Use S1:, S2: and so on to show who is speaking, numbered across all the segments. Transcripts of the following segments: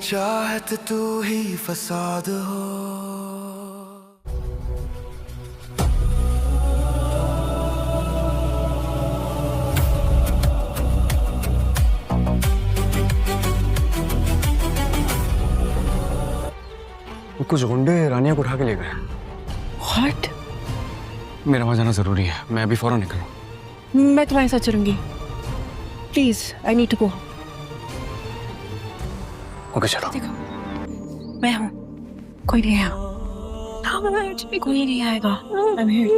S1: चाहत तू ही फसाद हो।
S2: कुछ गुंडे रानिया को उठा के ले गए।
S3: What?
S2: मेरा वहां जाना जरूरी है, मैं अभी फौरन निकलूं।
S3: मैं तुम्हारे साथ चलूंगी। Please, I need to go.
S2: Okay चलो।
S3: मैं हूँ, कोई नहीं आया। कोई नहीं आएगा। I'm here.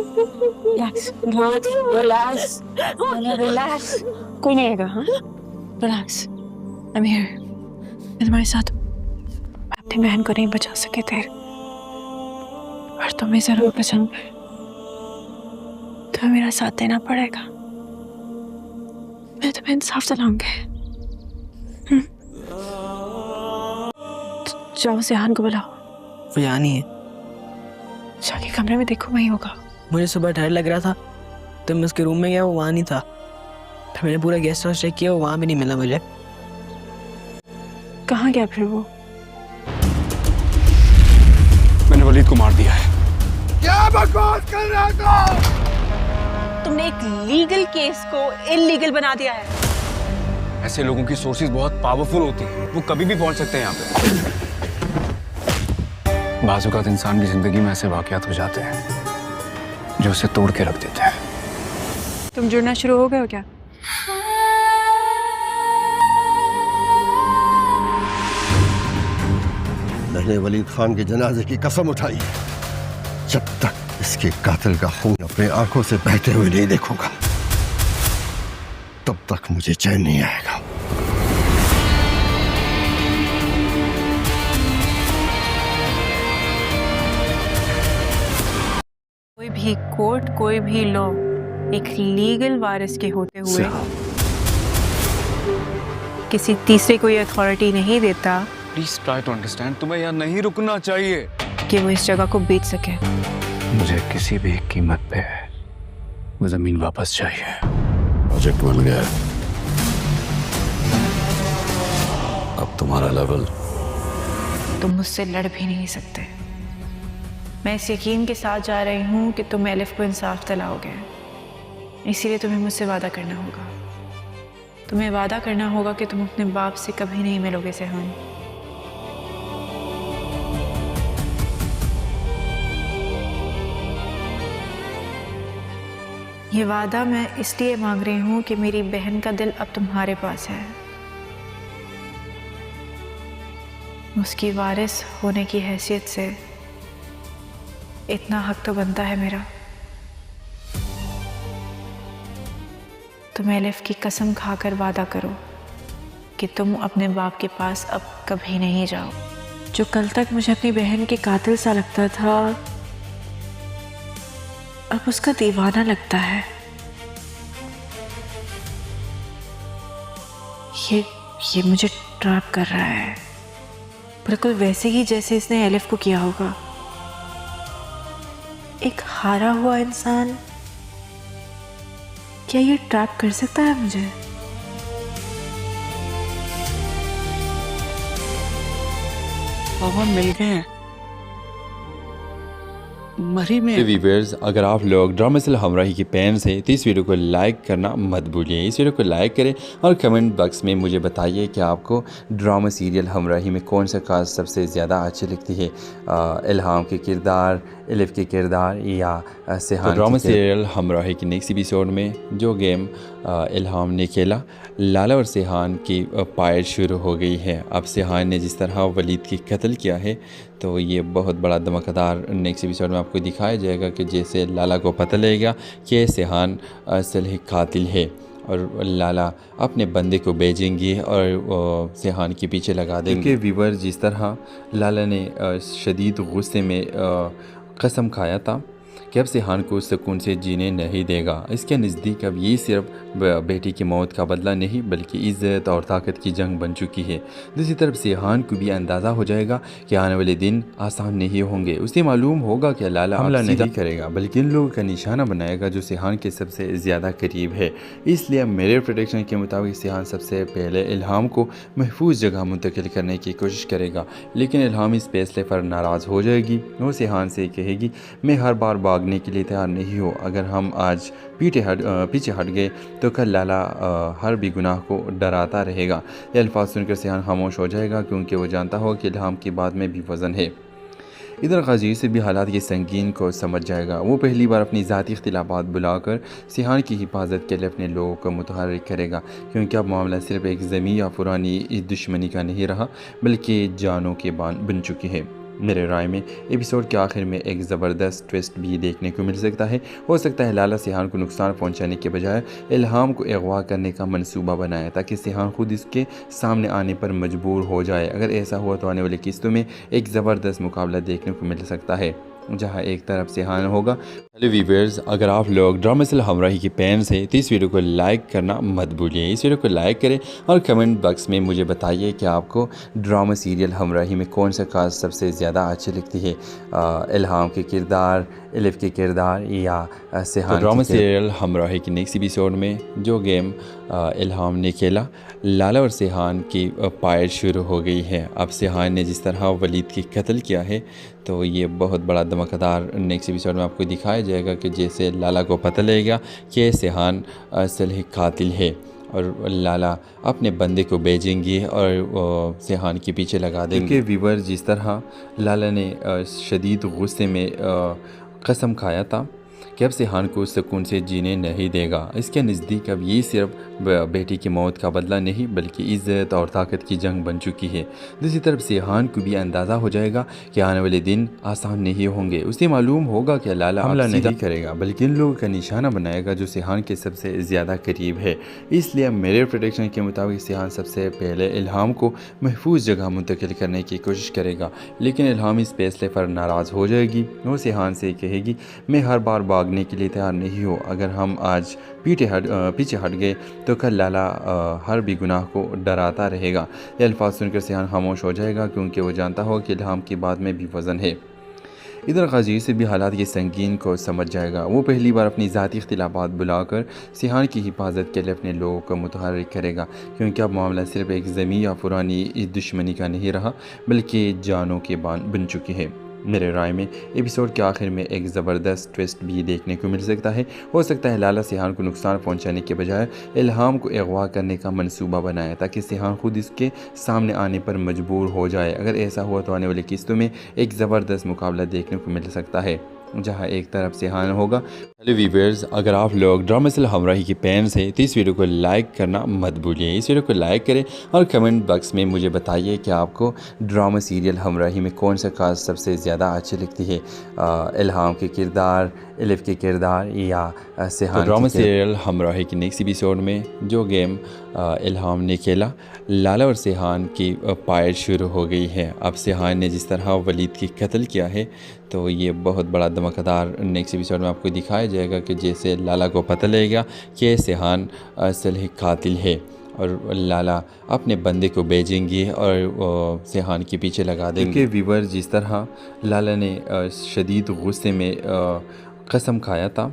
S3: Relax, relax, relax. कोई नहीं आएगा, हाँ? Relax. I'm here. मैं तुम्हारे साथ। अपनी बहन को नहीं बचा सके थे, और तुम्हें जरूर बचाऊंगा। तुम्हें मेरा साथ देना पड़ेगा। मैं तुम्हें इंसाफ दिलाऊंगी। जाओ सिहान को बुलाओ।
S4: वो यहाँ नहीं है।
S3: जाके कमरे में देखो, वहीं होगा।
S4: मुझे सुबह डर लग रहा था तो मैं उसके रूम में गया, वो वहाँ नहीं था। फिर मैंने पूरा गेस्ट हाउस चेक किया, वो वहाँ भी नहीं मिला मुझे।
S3: कहाँ गया फिर वो?
S2: मैंने वलीद को मार दिया है।
S1: क्या बकवास कर रहा था?
S3: तुमने एक लीगल केस को इलीगल बना दिया है।
S2: ऐसे लोगों की सोर्सेज बहुत पावरफुल होती हैं, वो कभी भी पहुंच सकते हैं यहाँ पे। बाज़-औक़ात इंसान की जिंदगी में ऐसे वाक़यात हो जाते हैं जो उसे तोड़ के रख देते हैं।
S3: तुम जुड़ना शुरू हो गए हो क्या?
S5: मैंने वलीद खान के जनाजे की कसम उठाई, जब तक इसके कातिल का खून अपने आंखों से बहते हुए नहीं देखूंगा तब तक मुझे चैन नहीं आएगा।
S3: कोई भी कोर्ट, कोई भी लॉ एक लीगल वारिस के होते हुए किसी तीसरे को ये अथॉरिटी नहीं देता
S2: प्लीज ट्राई टू अंडरस्टैंड। तुम्हें यहाँ नहीं रुकना चाहिए
S3: कि वो इस जगह को बेच सके।
S2: मुझे किसी भी कीमत पे वो जमीन वापस चाहिए।
S5: प्रोजेक्ट बन गया, अब तुम्हारा लेवल।
S3: तुम मुझसे लड़ भी नहीं सकते। मैं इस यकीन के साथ जा रही हूँ कि तुम एलिफ को इंसाफ दिलाओगे, इसीलिए तुम्हें मुझसे वादा करना होगा। तुम्हें वादा करना होगा कि तुम अपने बाप से कभी नहीं मिलोगे सिहान। ये वादा मैं इसलिए मांग रही हूँ कि मेरी बहन का दिल अब तुम्हारे पास है। उसकी वारिस होने की हैसियत से इतना हक तो बनता है मेरा। तुम एलिफ की कसम खाकर वादा करो कि तुम अपने बाप के पास अब कभी नहीं जाओ। जो कल तक मुझे अपनी बहन के कातिल सा लगता था, अब उसका दीवाना लगता है। ये मुझे ट्रैप कर रहा है, बिल्कुल वैसे ही जैसे इसने एलिफ को किया होगा। एक हारा हुआ इंसान क्या ये ट्रैप कर सकता है मुझे?
S2: पापा मिल गए हैं मरी में।
S6: व्यूअर्स, अगर आप लोग ड्रामा सीरियल हमराही के फैंस हैं तो इस वीडियो को लाइक करना मत भूलिए। इस वीडियो को लाइक करें और कमेंट बॉक्स में मुझे बताइए कि आपको ड्रामा सीरियल हमराही में कौन सा कास्ट सबसे ज़्यादा अच्छी लगती है, इल्हाम के किरदार, एलिफ के किरदार या सिहान। ड्रामा सीरियल हमराही के नेक्स्ट एपिसोड में जो गेम इल्हाम ने खेला, लाला और सिहान की फाइट शुरू हो गई है। अब सिहान ने जिस तरह वलीद की कत्ल किया है तो ये बहुत बड़ा धमाकेदार नेक्स्ट एपिसोड में आपको दिखाया जाएगा कि जैसे लाला को पता लगेगा कि सिहान असल कातिल है और लाला अपने बंदे को भेजेंगे और सिहान के पीछे लगा देंगे। व्यूअर, जिस तरह लाला ने शदीद गुस्से में कसम खाया था कि अब सिहान को सुकून से जीने नहीं देगा। इसके नज़दीक अब ये सिर्फ बेटी की मौत का बदला नहीं बल्कि इज़्ज़त और ताकत की जंग बन चुकी है। दूसरी तरफ सिहान को भी अंदाज़ा हो जाएगा कि आने वाले दिन आसान नहीं होंगे। उसे मालूम होगा कि लाला हमला नहीं करेगा बल्कि इन लोगों का निशाना बनाएगा जो सिहान के सबसे ज़्यादा करीब है। इसलिए मेरे प्रेडिक्शन के मुताबिक सिहान सबसे पहले इल्हाम को महफूज जगह मुंतकिल करने की कोशिश करेगा, लेकिन इल्हाम इस फैसले पर नाराज़ हो जाएगी। वो सिहान से कहेगी, मैं हर बार भागने के लिए तैयार नहीं हूँ। अगर हम आज पीछे हट गए तो कल लाला हर भी गुनाह को डराता रहेगा। ये अल्फाज सुनकर सिहान खामोश हो जाएगा क्योंकि वो जानता हो कि इल्हाम की बात में भी वज़न है। इधर गजीर से भी हालात के संगीन को समझ जाएगा। वो पहली बार अपनी ज़ाती इख्तिलाफात बुलाकर सिहान की हिफाजत के लिए अपने लोगों को मुतहर्रिक करेगा, क्योंकि अब मामला सिर्फ एक ज़मीन या पुरानी इस दुश्मनी का नहीं रहा बल्कि जानों के बान बन चुकी है। मेरे राय में एपिसोड के आखिर में एक ज़बरदस्त ट्विस्ट भी देखने को मिल सकता है। हो सकता है लाला सिहान को नुकसान पहुंचाने के बजाय इल्हाम को अगवा करने का मंसूबा बनाए ताकि सिहान खुद इसके सामने आने पर मजबूर हो जाए। अगर ऐसा हुआ तो आने वाली किस्तों में एक ज़बरदस्त मुकाबला देखने को मिल सकता है जहां एक तरफ सिहान होगा। हेलो व्यूअर्स, अगर आप लोग ड्रामेसिल हमराही के फैंस हैं तो इस वीडियो को लाइक करना मत भूलिए। इस वीडियो को लाइक करें और कमेंट बॉक्स में मुझे बताइए कि आपको ड्रामा सीरियल हमराही में कौन सा कास्ट सबसे ज़्यादा अच्छी लगती है, इल्हाम के किरदार, एलिफ के किरदार या सिहान। ड्रामा सीरियल हमराही की नेक्स्ट एपिसोड में जो गेम इल्हाम ने खेला, लाला और सिहान की फाइट शुरू हो गई है। अब सिहान ने जिस तरह वलीद की कत्ल किया है तो ये बहुत बड़ा धमाकेदार नेक्स्ट एपिसोड में आपको दिखाया जाएगा कि जैसे लाला को पता लगेगा कि सिहान असल ही कातिल है और लाला अपने बंदे को भेजेंगे और सिहान के पीछे लगा देंगे। व्यूअर, जिस तरह लाला ने शदीद गुस्से में कसम खाया था कि अब सिहान को सुकून से जीने नहीं देगा। इसके नज़दीक अब ये सिर्फ बेटी की मौत का बदला नहीं बल्कि इज़्ज़त और ताकत की जंग बन चुकी है। दूसरी तरफ सिहान को भी अंदाज़ा हो जाएगा कि आने वाले दिन आसान नहीं होंगे। उसे मालूम होगा कि लाला हमला नहीं करेगा बल्कि इन लोगों का निशाना बनाएगा जो सिहान के सबसे ज़्यादा करीब है। इसलिए मेरे प्रेडिक्शन के मुताबिक सिहान सबसे पहले इल्हाम को महफूज जगह मुंतकिल करने की कोशिश करेगा, लेकिन इल्हाम इस फैसले पर नाराज़ हो जाएगी। वो सिहान से कहेगी, मैं हर बार भागने के लिए तैयार नहीं हूँ। अगर हम आज पीछे हट गए तो कल लाला हर भी गुनाह को डराता रहेगा। ये अल्फाज सुनकर सिहान खामोश हो जाएगा क्योंकि वो जानता हो कि इल्हाम की बात में भी वज़न है। इधर गजीर से भी हालात के संगीन को समझ जाएगा। वो पहली बार अपनी ज़ाती इख्तिलाफात बुलाकर सिहान की हिफाजत के लिए अपने लोगों को मुतहर्रिक करेगा, क्योंकि अब मामला सिर्फ एक ज़मीन या पुरानी इस दुश्मनी का नहीं रहा बल्कि जानों के बान बन चुकी है। मेरे राय में एपिसोड के आखिर में एक ज़बरदस्त ट्विस्ट भी देखने को मिल सकता है। हो सकता है लाला सिहान को नुकसान पहुंचाने के बजाय इल्हाम को अगवा करने का मंसूबा बनाए ताकि सिहान खुद इसके सामने आने पर मजबूर हो जाए। अगर ऐसा हुआ तो आने वाली किस्तों में एक ज़बरदस्त मुकाबला देखने को मिल सकता है जहां एक तरफ सिहान होगा। हेलो व्यूअर्स, अगर आप लोग ड्रामेसिल हमराही के फैंस हैं तो इस वीडियो को लाइक करना मत भूलिए। इस वीडियो को लाइक करें और कमेंट बॉक्स में मुझे बताइए कि आपको ड्रामा सीरियल हमराही में कौन सा कास्ट सबसे ज़्यादा अच्छी लगती है, इल्हाम के किरदार, एलिफ के किरदार या सिहान। ड्रामा सीरियल हमराही की नेक्स्ट एपिसोड में जो गेम इल्हाम ने खेला, लाला और सिहान की फाइट शुरू हो गई है। अब सिहान ने जिस तरह वलीद की कत्ल किया है तो ये बहुत बड़ा धमाकेदार नेक्स्ट एपिसोड में आपको दिखाया जाएगा कि जैसे लाला को पता लगेगा कि सिहान असल ही कातिल है और लाला अपने बंदे को भेजेंगे और सिहान के पीछे लगा देंगे। व्यूअर, जिस तरह लाला ने शदीद गुस्से में कसम खाया था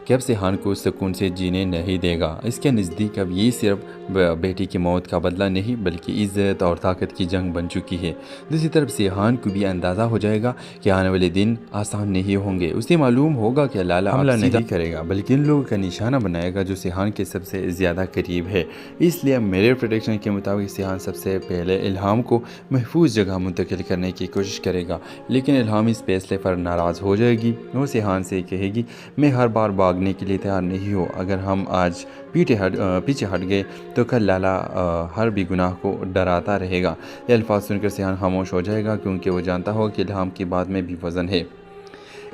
S6: कि अब सिहान को सुकून से जीने नहीं देगा। इसके नज़दीक अब ये सिर्फ बेटी की मौत का बदला नहीं बल्कि इज़्ज़त और ताकत की जंग बन चुकी है। दूसरी तरफ सिहान को भी अंदाज़ा हो जाएगा कि आने वाले दिन आसान नहीं होंगे। उसे मालूम होगा कि लाला हमला नहीं करेगा बल्कि इन लोगों का निशाना बनाएगा जो सिहान के सबसे ज़्यादा करीब है। इसलिए मेरे प्रेडिक्शन के मुताबिक सिहान सबसे पहले इल्हाम को महफूज जगह मुंतकिल करने की कोशिश करेगा, लेकिन इल्हाम इस फैसले पर नाराज़ हो जाएगी। वो सिहान से कहेगी, मैं हर बार भागने के लिए तैयार नहीं हूँ। अगर हम आज पीछे हट गए तो कल लाला हर भी गुनाह को डराता रहेगा। ये अल्फाज सुनकर सिहान खामोश हो जाएगा क्योंकि वो जानता हो कि इल्हाम की बात में भी वज़न है।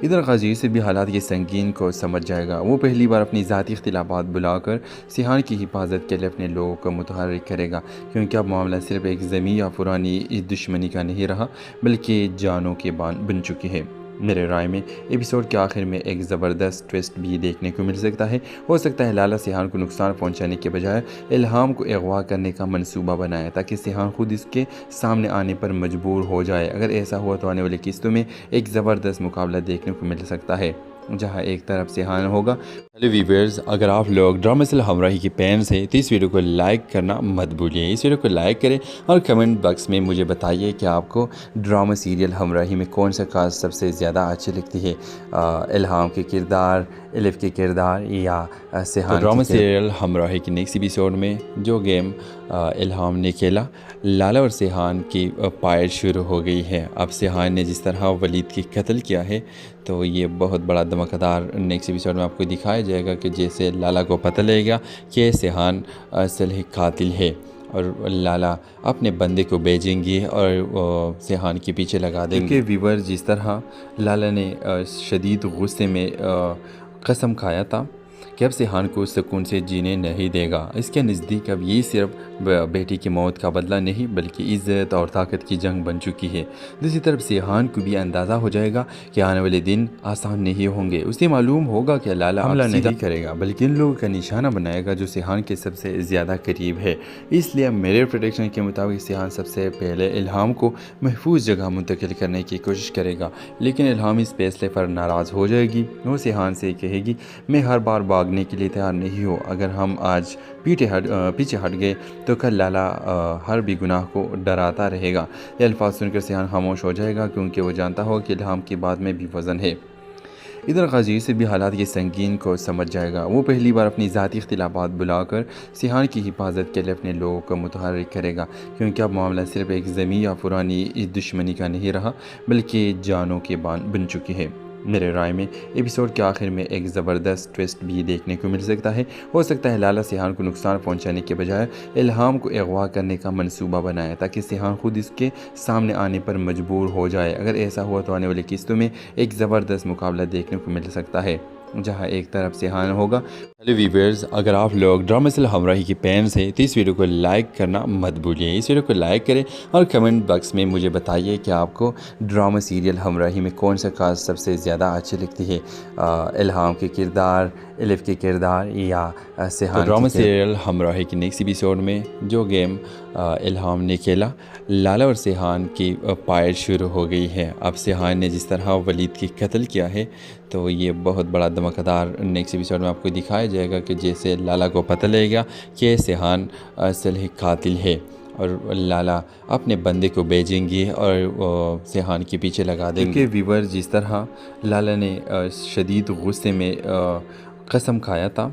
S6: इधर गजीर से भी हालात के संगीन को समझ जाएगा। वो पहली बार अपनी ज़ाती इख्तिलाफात बुलाकर सिहान की हिफाजत के लिए अपने लोगों को मुतहर्रिक करेगा, क्योंकि अब मामला सिर्फ एक ज़मीन या पुरानी इस दुश्मनी का नहीं रहा बल्कि जानों के बान बन चुकी है। मेरे राय में एपिसोड के आखिर में एक ज़बरदस्त ट्विस्ट भी देखने को मिल सकता है। हो सकता है लाला सिहान को नुकसान पहुंचाने के बजाय इल्हाम को अगवा करने का मंसूबा बनाए ताकि सिहान खुद इसके सामने आने पर मजबूर हो जाए। अगर ऐसा हुआ तो आने वाली किस्तों में एक ज़बरदस्त मुकाबला देखने को मिल सकता है जहां एक तरफ सिहान होगा। हेलो वीवर्स, अगर आप लोग ड्रामा सीरियल हमराही के फैंस हैं तो इस वीडियो को लाइक करना मत भूलिए। इस वीडियो को लाइक करें और कमेंट बॉक्स में मुझे बताइए कि आपको ड्रामा सीरियल हमराही में कौन सा कास्ट सबसे ज़्यादा अच्छी लगती है, इल्हाम के किरदार, एलिफ के किरदार या सिहान। तो ड्रामा सीरियल हमराही की नेक्स्ट एपिसोड में जो गेम इल्हाम ने खेला, लाला और सिहान की फाइट शुरू हो गई है। अब सिहान ने जिस तरह वलीद की कत्ल किया है तो ये बहुत बड़ा धमाकेदार नेक्स्ट एपिसोड में आपको दिखाया जाएगा कि जैसे लाला को पता लगेगा कि सिहान असल ही कातिल है और लाला अपने बंदे को भेजेंगे और सिहान के पीछे लगा देंगे। व्यूवर, जिस तरह लाला ने शदीद गुस्से में कसम खाया था कि अब सिहान को सुकून से जीने नहीं देगा, इसके नज़दीक अब ये सिर्फ बेटी की मौत का बदला नहीं बल्कि इज़्ज़त और ताकत की जंग बन चुकी है। दूसरी तरफ सिहान को भी अंदाज़ा हो जाएगा कि आने वाले दिन आसान नहीं होंगे। उसे मालूम होगा कि लाला हमला नहीं करेगा बल्कि इन लोगों का निशाना बनाएगा जो सिहान के सबसे ज़्यादा करीब है। इसलिए मेरे प्रेडिक्शन के मुताबिक सिहान सबसे पहले इल्हाम को महफूज जगह मुंतकिल करने की कोशिश करेगा, लेकिन इल्हाम इस फैसले पर नाराज़ हो जाएगी। वो सिहान से कहेगी, मैं हर बार भागने के लिए तैयार नहीं हो, अगर हम आज पीछे हट गए तो कल लाला हर भी गुनाह को डराता रहेगा। ये अल्फाज सुनकर सिहान खामोश हो जाएगा क्योंकि वो जानता हो कि इल्हाम की बात में भी वज़न है। इधर गाजीर से भी हालात के संगीन को समझ जाएगा। वो पहली बार अपनी ज़ाती इख्तिलाफात बुलाकर सिहान की हिफाजत के लिए अपने लोगों को मुतहर्रिक करेगा, क्योंकि अब मामला सिर्फ एक ज़मीन या पुरानी इस दुश्मनी का नहीं रहा बल्कि जानों के बन चुकी है। मेरे राय में एपिसोड के आखिर में एक ज़बरदस्त ट्विस्ट भी देखने को मिल सकता है। हो सकता है लाला सिहान को नुकसान पहुंचाने के बजाय इल्हाम को अगवा करने का मंसूबा बनाए ताकि सिहान खुद इसके सामने आने पर मजबूर हो जाए। अगर ऐसा हुआ तो आने वाली किस्तों में एक ज़बरदस्त मुकाबला देखने को मिल सकता है जहां एक तरफ सिहान होगा। हेलो वीवर्स, अगर आप लोग ड्रामा सीरियल हमराही के फैंस हैं तो इस वीडियो को लाइक करना मत भूलिए। इस वीडियो को लाइक करें और कमेंट बॉक्स में मुझे बताइए कि आपको ड्रामा सीरियल हमराही में कौन सा कास्ट सबसे ज़्यादा अच्छी लगती है, इल्हाम के किरदार, एलिफ के किरदार या सिहान। तो ड्रामा सीरियल हमराही की नेक्स्ट एपिसोड में जो गेम इल्हाम ने खेला, लाला और सिहान की फाइट शुरू हो गई है। अब सिहान ने जिस तरह वलीद की कत्ल किया है तो ये बहुत बड़ा धमाकेदार नेक्स्ट एपिसोड में आपको दिखाया जाएगा कि जैसे लाला को पता लगेगा कि सिहान असल ही कातिल है और लाला अपने बंदे को भेजेंगे और सिहान के पीछे लगा देंगे। व्यूवर, जिस तरह लाला ने शदीद गुस्से में कसम खाया था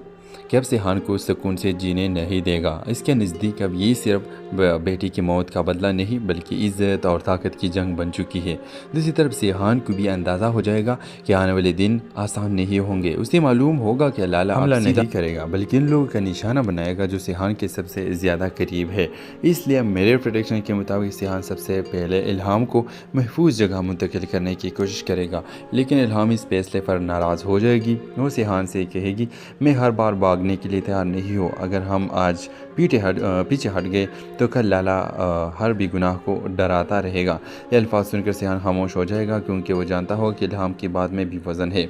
S6: कि अब सिहान को सुकून से जीने नहीं देगा, इसके नज़दीक अब ये सिर्फ बेटी की मौत का बदला नहीं बल्कि इज़्ज़त और ताकत की जंग बन चुकी है। दूसरी तरफ सिहान को भी अंदाज़ा हो जाएगा कि आने वाले दिन आसान नहीं होंगे। उसे मालूम होगा कि लाला हमला नहीं करेगा बल्कि इन लोगों का निशाना बनाएगा जो सिहान के सबसे ज़्यादा करीब है। इसलिए मेरे प्रेडिक्शन के मुताबिक सिहान सबसे पहले इल्हाम को महफूज जगह मुंतकिल करने की कोशिश करेगा, लेकिन इल्हाम इस फैसले पर नाराज़ हो जाएगी। वो सिहान से कहेगी, मैं हर बार भागने के लिए तैयार नहीं हो, अगर हम आज पीछे हट गए तो कल लाला हर भी गुनाह को डराता रहेगा। ये अल्फाज सुनकर सिहान खामोश हो जाएगा क्योंकि वो जानता हो कि इल्हाम की बात में भी वज़न है।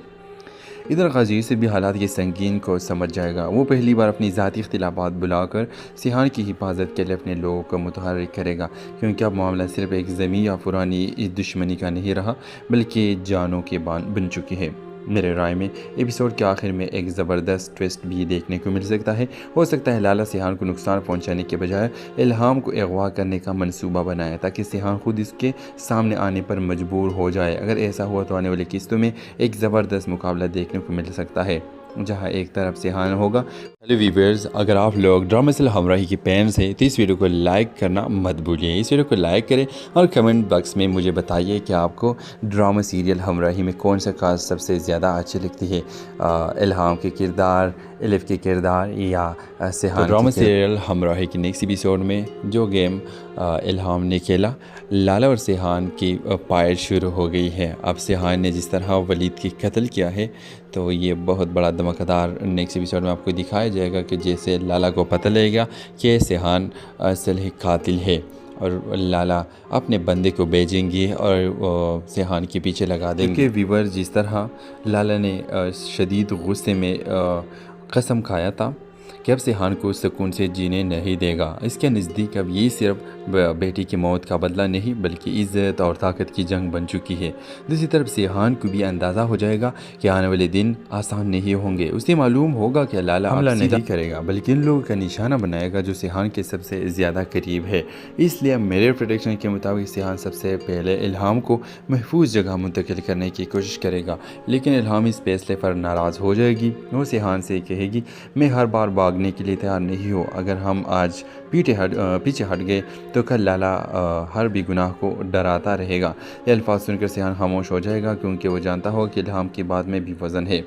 S6: इधर गाजीर से भी हालात के संगीन को समझ जाएगा। वो पहली बार अपनी ज़ाती इख्तिलाफात बुलाकर सिहान की हिफाजत के लिए अपने लोगों को मुतहर्रिक करेगा, क्योंकि अब मामला सिर्फ एक ज़मीन या पुरानी इस दुश्मनी का नहीं रहा बल्कि जानों के बन चुकी है। मेरे राय में एपिसोड के आखिर में एक ज़बरदस्त ट्विस्ट भी देखने को मिल सकता है। हो सकता है लाला सिहान को नुकसान पहुंचाने के बजाय इल्हाम को अगवा करने का मंसूबा बनाए ताकि सिहान खुद इसके सामने आने पर मजबूर हो जाए। अगर ऐसा हुआ तो आने वाली किस्तों में एक ज़बरदस्त मुकाबला देखने को मिल सकता है जहां एक तरफ सिहान होगा। हेलो वीवर्स, अगर आप लोग ड्रामा सीरियल हमराही के फैंस हैं तो इस वीडियो को लाइक करना मत भूलिए। इस वीडियो को लाइक करें और कमेंट बॉक्स में मुझे बताइए कि आपको ड्रामा सीरियल हमराही में कौन सा कास्ट सबसे ज़्यादा अच्छी लगती है, इल्हाम के किरदार, एलिफ के किरदार या सिहान। तो ड्रामा सीरियल हमराही की नेक्स्ट एपिसोड में जो गेम इल्हाम ने खेला, लाला और सिहान की फाइट शुरू हो गई है। अब सिहान ने जिस तरह वलीद की कत्ल किया है तो ये बहुत बड़ा धमाकेदार नेक्स्ट एपिसोड में आपको दिखाया जाएगा कि जैसे लाला को पता लगेगा कि सिहान असल ही कातिल है और लाला अपने बंदे को भेजेंगे और सिहान के पीछे लगा देंगे। कि वीवर जिस तरह लाला ने शदीद गुस्से में कसम खाया था कि अब सिहान को सुकून से जीने नहीं देगा। इसके नज़दीक अब ये सिर्फ बेटी की मौत का बदला नहीं बल्कि इज़्ज़त और ताकत की जंग बन चुकी है। दूसरी तरफ सिहान को भी अंदाज़ा हो जाएगा कि आने वाले दिन आसान नहीं होंगे। उसे मालूम होगा कि लाला हमला नहीं करेगा बल्कि इन लोगों का निशाना बनाएगा जो सिहान के सबसे ज़्यादा करीब है। इसलिए मेरे प्रेडिक्शन के मुताबिक सिहान सबसे पहले इल्हाम को महफूज जगह मुंतकिल करने की कोशिश करेगा, लेकिन इल्हाम इस फैसले पर नाराज़ हो जाएगी। वो सिहान से कहेगी, मैं हर बार भागने के लिए तैयार नहीं हो। अगर हम आज पीछे हट गए तो कल लाला हर भी गुनाह को डराता रहेगा। ये अल्फाज सुनकर सिहान खामोश हो जाएगा क्योंकि वो जानता हो कि इल्हाम की बात में भी वज़न है।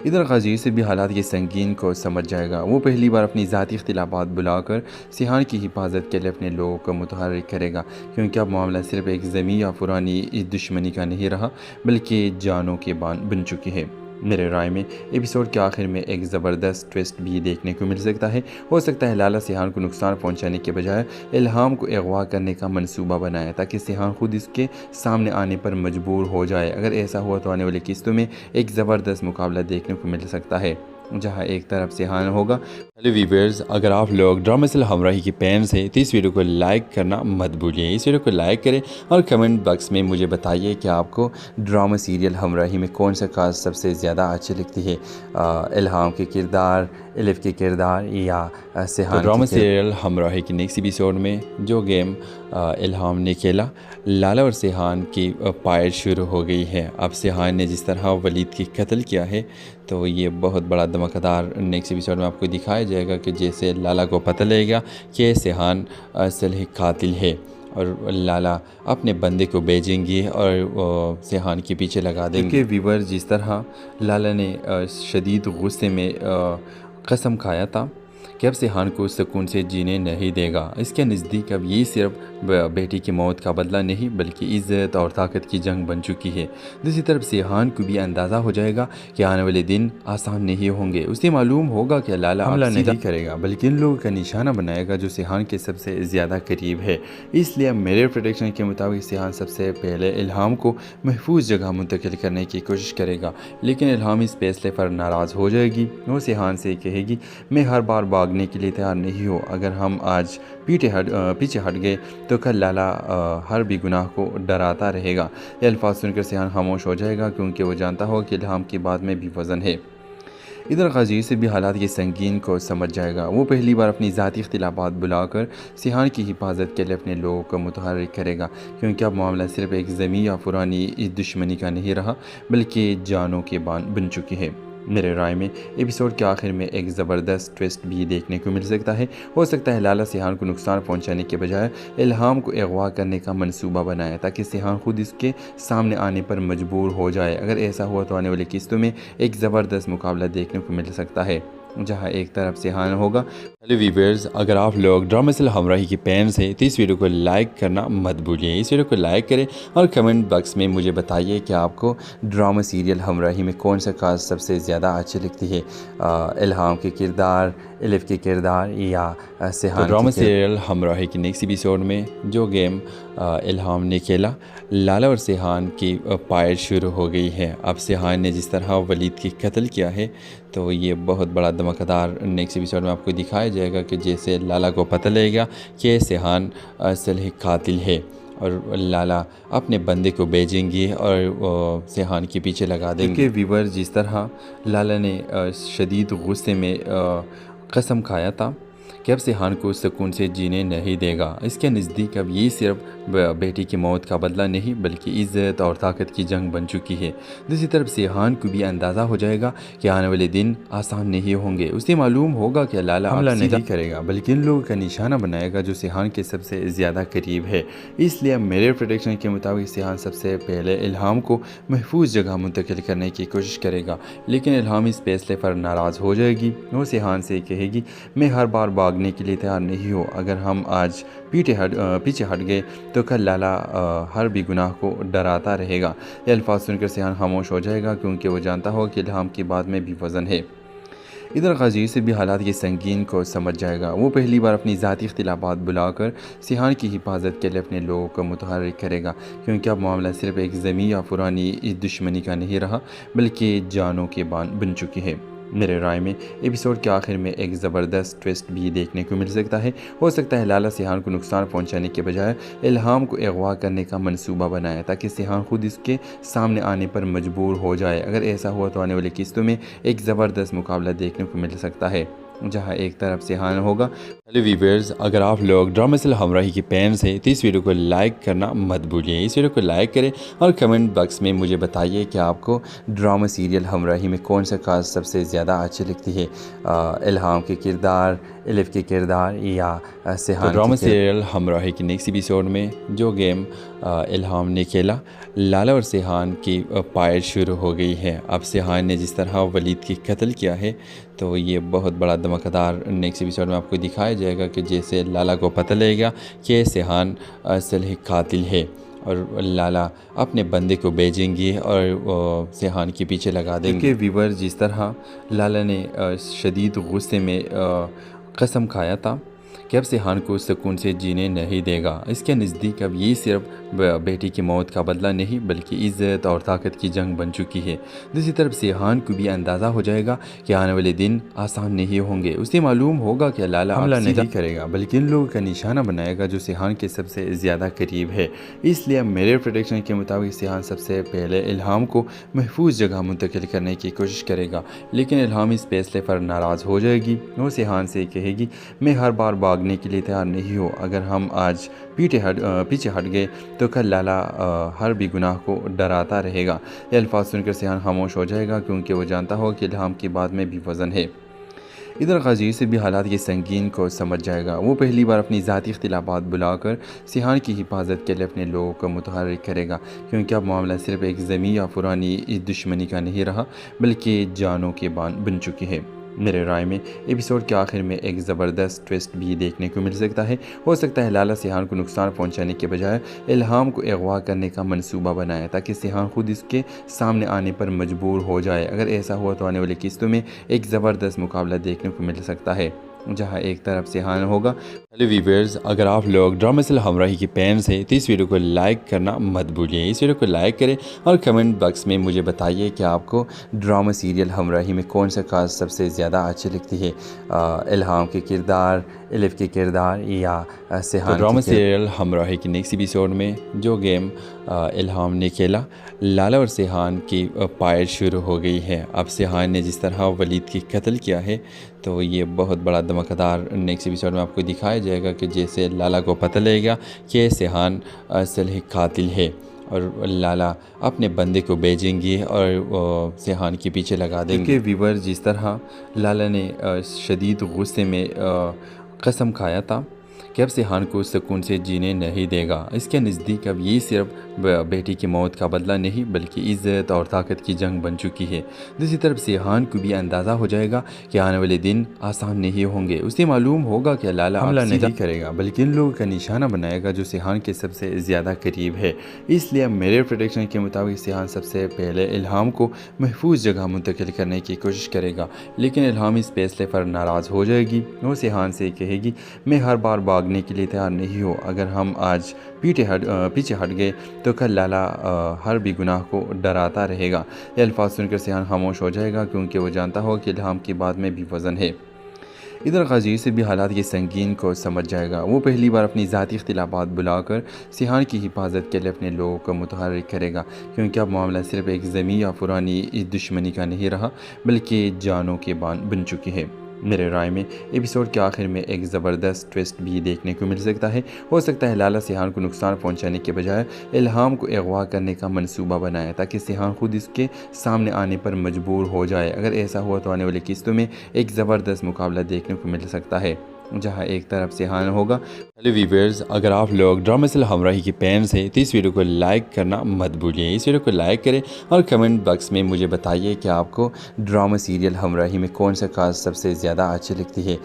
S6: इधर गजीर से भी हालात के संगीन को समझ जाएगा। वो पहली बार अपनी ज़ाती इख्तिलाफात बुलाकर सिहान की हिफाजत के लिए अपने लोगों को मुतहर्रिक करेगा, क्योंकि अब मामला सिर्फ एक ज़मीन या पुरानी इस दुश्मनी का नहीं रहा बल्कि जानों के बन चुकी है। मेरे राय में एपिसोड के आखिर में एक ज़बरदस्त ट्विस्ट भी देखने को मिल सकता है। हो सकता है लाला सिहान को नुकसान पहुंचाने के बजाय इल्हाम को अगवा करने का मंसूबा बनाया ताकि सिहान खुद इसके सामने आने पर मजबूर हो जाए। अगर ऐसा हुआ तो आने वाली किस्तों में एक ज़बरदस्त मुकाबला देखने को मिल सकता है जहां एक तरफ सिहान होगा। हेलो वीवर्स, अगर आप लोग ड्रामेसिल हमराही की फैंस हैं तो इस वीडियो को लाइक करना मत भूलिए। इस वीडियो को लाइक करें और कमेंट बॉक्स में मुझे बताइए कि आपको ड्रामा सीरियल हमराही में कौन सा कास्ट सबसे ज़्यादा अच्छी लगती है, इल्हाम के किरदार, एलिफ के किरदार या सिहान। ड्रामा सीरियल हमराही की नेक्स्ट एपिसोड में जो गेम इल्हाम ने खेला, लाला और सिहान की फाइट शुरू हो गई है। अब सिहान ने जिस तरह वलीद की कत्ल किया है तो ये बहुत बड़ा धमाकेदार नेक्स्ट एपिसोड में आपको दिखाया जाएगा कि जैसे लाला को पता लगेगा कि सिहान असल ही कातिल है और लाला अपने बंदे को भेजेंगे और सिहान के पीछे लगा देंगे। कि वीवर जिस तरह लाला ने शदीद गुस्से में कसम खाया था कि अब सिहान को सुकून से जीने नहीं देगा। इसके नज़दीक अब ये सिर्फ बेटी की मौत का बदला नहीं बल्कि इज़्ज़त और ताकत की जंग बन चुकी है। दूसरी तरफ सिहान को भी अंदाज़ा हो जाएगा कि आने वाले दिन आसान नहीं होंगे। उसे मालूम होगा कि लाला हमला नहीं करेगा बल्कि इन लोगों का निशाना बनाएगा जो सिहान के सबसे ज़्यादा करीब है। इसलिए मेरे प्रेडिक्शन के मुताबिक सिहान सबसे पहले इल्हाम को महफूज जगह मुंतकिल करने की कोशिश करेगा, लेकिन इल्हाम इस फैसले पर नाराज़ हो जाएगी। वो सिहान से कहेगी, मैं हर बार भागने के लिए तैयार नहीं हो। अगर हम आज पीछे हट गए तो कल लाला हर भी गुनाह को डराता रहेगा। ये अल्फाज सुनकर सिहान खामोश हो जाएगा क्योंकि वो जानता हो कि इल्हाम की बात में भी वज़न है। इधर गजीर से भी हालात के संगीन को समझ जाएगा। वो पहली बार अपनी ज़ाती इख्तिलाफात बुलाकर सिहान की हिफाजत के लिए अपने लोगों को मुतहर्रिक करेगा, क्योंकि अब मामला सिर्फ एक ज़मीन या पुरानी इस दुश्मनी का नहीं रहा बल्कि जानों के बन चुकी है। मेरे राय में एपिसोड के आखिर में एक ज़बरदस्त ट्विस्ट भी देखने को मिल सकता है। हो सकता है लाला सिहान को नुकसान पहुंचाने के बजाय इल्हाम को अगवा करने का मंसूबा बनाया ताकि सिहान खुद इसके सामने आने पर मजबूर हो जाए। अगर ऐसा हुआ तो आने वाली किस्तों में एक ज़बरदस्त मुकाबला देखने को मिल सकता है जहां एक तरफ सिहान होगा। हेलो वीवर्स, अगर आप लोग ड्रामेसिल हमराही की फैंस हैं तो इस वीडियो को लाइक करना मत भूलिए। इस वीडियो को लाइक करें और कमेंट बॉक्स में मुझे बताइए कि आपको ड्रामा सीरियल हमराही में कौन सा कास्ट सबसे ज़्यादा अच्छी लगती है, इल्हाम के किरदार, एलिफ के किरदार या सिहान। ड्रामा सीरियल हमराही की नेक्स्ट एपिसोड में जो गेम इल्हाम ने खेला, लाला और सिहान की फाइट शुरू हो गई है। अब सिहान ने जिस तरह वलीद की कत्ल किया है तो ये बहुत बड़ा धमाकेदार नेक्स्ट एपिसोड में आपको दिखाया जाएगा कि जैसे लाला को पता लगेगा कि सिहान असल ही कातिल है और लाला अपने बंदे को भेजेंगे और सिहान के पीछे लगा देंगे। कि वीवर जिस तरह लाला ने शदीद गुस्से में कसम खाया था कि अब सिहान को सुकून से जीने नहीं देगा। इसके नज़दीक अब ये सिर्फ बेटी की मौत का बदला नहीं बल्कि इज़्ज़त और ताकत की जंग बन चुकी है। दूसरी तरफ सिहान को भी अंदाज़ा हो जाएगा कि आने वाले दिन आसान नहीं होंगे। उसे मालूम होगा कि लाला हमला नहीं करेगा बल्कि इन लोगों का निशाना बनाएगा जो सिहान के सबसे ज़्यादा करीब है। इसलिए मेरे प्रेडिक्शन के मुताबिक सिहान सबसे पहले इल्हाम को महफूज जगह मुंतकिल करने की कोशिश करेगा, लेकिन इल्हाम इस फैसले पर नाराज़ हो जाएगी। वो सिहान से कहेगी, मैं हर बार भागने के लिए तैयार नहीं हो। अगर हम आज पीछे हट गए तो कल लाला हर भी गुनाह को डराता रहेगा। ये अल्फाज सुनकर सिहान खामोश हो जाएगा क्योंकि वो जानता हो कि इल्हाम की बात में भी वज़न है। इधर गाजी से भी हालात के संगीन को समझ जाएगा। वो पहली बार अपनी ज़ाती इख्तिलाफात बुलाकर सिहान की हिफाजत के लिए अपने लोगों को मुतहर्रिक करेगा, क्योंकि अब मामला सिर्फ एक ज़मीन या पुरानी इस दुश्मनी का नहीं रहा बल्कि जानों के बन चुकी है। मेरे राय में एपिसोड के आखिर में एक ज़बरदस्त ट्विस्ट भी देखने को मिल सकता है। हो सकता है लाला सिहान को नुकसान पहुंचाने के बजाय इल्हाम को अगवा करने का मंसूबा बनाया ताकि सिहान खुद इसके सामने आने पर मजबूर हो जाए। अगर ऐसा हुआ तो आने वाली किस्तों में एक ज़बरदस्त मुकाबला देखने को मिल सकता है, जहां एक तरफ सिहान होगा। हेलो व्यूअर्स, अगर आप लोग ड्रामेसिल हमराही के फैंस हैं तो इस वीडियो को लाइक करना मत भूलिए। इस वीडियो को लाइक करें और कमेंट बॉक्स में मुझे बताइए कि आपको ड्रामा सीरियल हमराही में कौन सा कास्ट सबसे ज़्यादा अच्छी लगती है, इल्हाम के किरदार, एलिफ के किरदार या सिहान। ड्रामा सीरियल हमराही की नेक्स्ट एपिसोड में जो गेम इल्हाम ने खेला, लाला और सिहान की फाइट शुरू हो गई है। अब सिहान ने जिस तरह वलीद की कत्ल किया है तो ये बहुत बड़ा धमाकेदार नेक्स्ट एपिसोड में आपको दिखाया जाएगा कि जैसे लाला को पता लगेगा कि सिहान असल ही कातिल है और लाला अपने बंदे को भेजेंगे और सिहान के पीछे लगा देंगे। क्योंकि व्यूअर जिस तरह लाला ने शदीद गुस्से में कसम खाया था कि अब सिहान को सुकून से जीने नहीं देगा, इसके नज़दीक अब ये सिर्फ बेटी की मौत का बदला नहीं बल्कि इज़्ज़त और ताकत की जंग बन चुकी है। दूसरी तरफ सिहान को भी अंदाज़ा हो जाएगा कि आने वाले दिन आसान नहीं होंगे। उसे मालूम होगा कि लाला हमला नहीं करेगा बल्कि इन लोगों का निशाना बनाएगा जो सिहान के सबसे ज़्यादा करीब है। इसलिए मेरे प्रेडिक्शन के मुताबिक सिहान सबसे पहले इल्हाम को महफूज जगह मुंतकिल करने की कोशिश करेगा, लेकिन इल्हाम इस फैसले पर नाराज़ हो जाएगी। वो सिहान से कहेगी, मैं हर बार भागने के लिए तैयार नहीं हूँ। अगर हम आज पीछे हट गए तो कल लाला हर भी गुनाह को डराता रहेगा। ये अल्फाज सुनकर सिहान खामोश हो जाएगा क्योंकि वो जानता हो कि इल्हाम की बात में भी वज़न है। इधर गाजी से भी हालात के संगीन को समझ जाएगा। वो पहली बार अपनी ज़ाती इख्तिलाफात बुलाकर सिहान की हिफाजत के लिए अपने लोगों को मुतहर्रिक करेगा, क्योंकि अब मामला सिर्फ एक ज़मीन या पुरानी इस दुश्मनी का नहीं रहा बल्कि जानों के बन चुकी है। मेरे राय में एपिसोड के आखिर में एक ज़बरदस्त ट्विस्ट भी देखने को मिल सकता है। हो सकता है लाला सिहान को नुकसान पहुंचाने के बजाय इल्हाम को अगवा करने का मंसूबा बनाया ताकि सिहान खुद इसके सामने आने पर मजबूर हो जाए। अगर ऐसा हुआ तो आने वाली किस्तों में एक ज़बरदस्त मुकाबला देखने को मिल सकता है, जहां एक तरफ सिहान होगा। हेलो व्यूअर्स, अगर आप लोग ड्रामेसिल हमराही के फैंस हैं तो इस वीडियो को लाइक करना मत भूलिए। इस वीडियो को लाइक करें और कमेंट बॉक्स में मुझे बताइए कि आपको ड्रामा सीरियल हमराही में कौन सा कास्ट सबसे ज़्यादा अच्छी लगती है, इल्हाम के किरदार, एलिफ के किरदार या सिहान। ड्रामा सीरियल हमराही की नेक्स्ट एपिसोड में जो गेम इल्हाम ने खेला, लाला और सिहान की फाइट शुरू हो गई है। अब सिहान ने जिस तरह वलीद की कत्ल किया है तो ये बहुत बड़ा धमाकेदार नेक्स्ट एपिसोड में आपको दिखाया जाएगा कि जैसे लाला को पता लगेगा कि सिहान असल ही कातिल है और लाला अपने बंदे को भेजेंगे और सिहान के पीछे लगा देंगे। क्योंकि व्यूअर जिस तरह लाला ने शदीद गुस्से में कसम खाया था कि अब सिहान को सुकून से जीने नहीं देगा, इसके नज़दीक अब ये सिर्फ बेटी की मौत का बदला नहीं बल्कि इज़्ज़त और ताकत की जंग बन चुकी है। दूसरी तरफ सिहान को भी अंदाज़ा हो जाएगा कि आने वाले दिन आसान नहीं होंगे। उसे मालूम होगा कि लाला हमला नहीं करेगा बल्कि इन लोगों का निशाना बनाएगा जो सिहान के सबसे ज़्यादा करीब है। इसलिए मेरे प्रेडिक्शन के मुताबिक सिहान सबसे पहले इल्हाम को महफूज जगह मुंतकिल करने की कोशिश करेगा, लेकिन इल्हाम इस फैसले पर नाराज़ हो जाएगी। वो सिहान से कहेगी, मैं हर बार भागने के लिए तैयार नहीं हूँ। अगर हम आज पीछे हट गए तो कल लाला हर भी गुनाह को डराता रहेगा। ये अल्फाज सुनकर सिहान खामोश हो जाएगा क्योंकि वो जानता हो कि इल्हाम की बात में भी वज़न है। इधर गाजी से भी हालात के संगीन को समझ जाएगा। वो पहली बार अपनी ज़ाती इख्तिलाफात बुलाकर सिहान की हिफाजत के लिए अपने लोगों को मुतहर्रिक करेगा, क्योंकि अब मामला सिर्फ एक ज़मीन या पुरानी इस दुश्मनी का नहीं रहा बल्कि जानों के बन चुकी है। मेरे राय में एपिसोड के आखिर में एक ज़बरदस्त ट्विस्ट भी देखने को मिल सकता है। हो सकता है लाला सिहान को नुकसान पहुंचाने के बजाय इल्हाम को अगवा करने का मंसूबा बनाया ताकि सिहान खुद इसके सामने आने पर मजबूर हो जाए। अगर ऐसा हुआ तो आने वाली किस्तों में एक ज़बरदस्त मुकाबला देखने को मिल सकता है, जहां एक तरफ सिहान होगा। हेलो व्यूअर्स, अगर आप लोग ड्रामेसिल हमराही के फैंस हैं तो इस वीडियो को लाइक करना मत भूलिए। इस वीडियो को लाइक करें और कमेंट बॉक्स में मुझे बताइए कि आपको ड्रामा सीरियल हमराही में कौन सा कास्ट सबसे ज़्यादा अच्छी लगती है,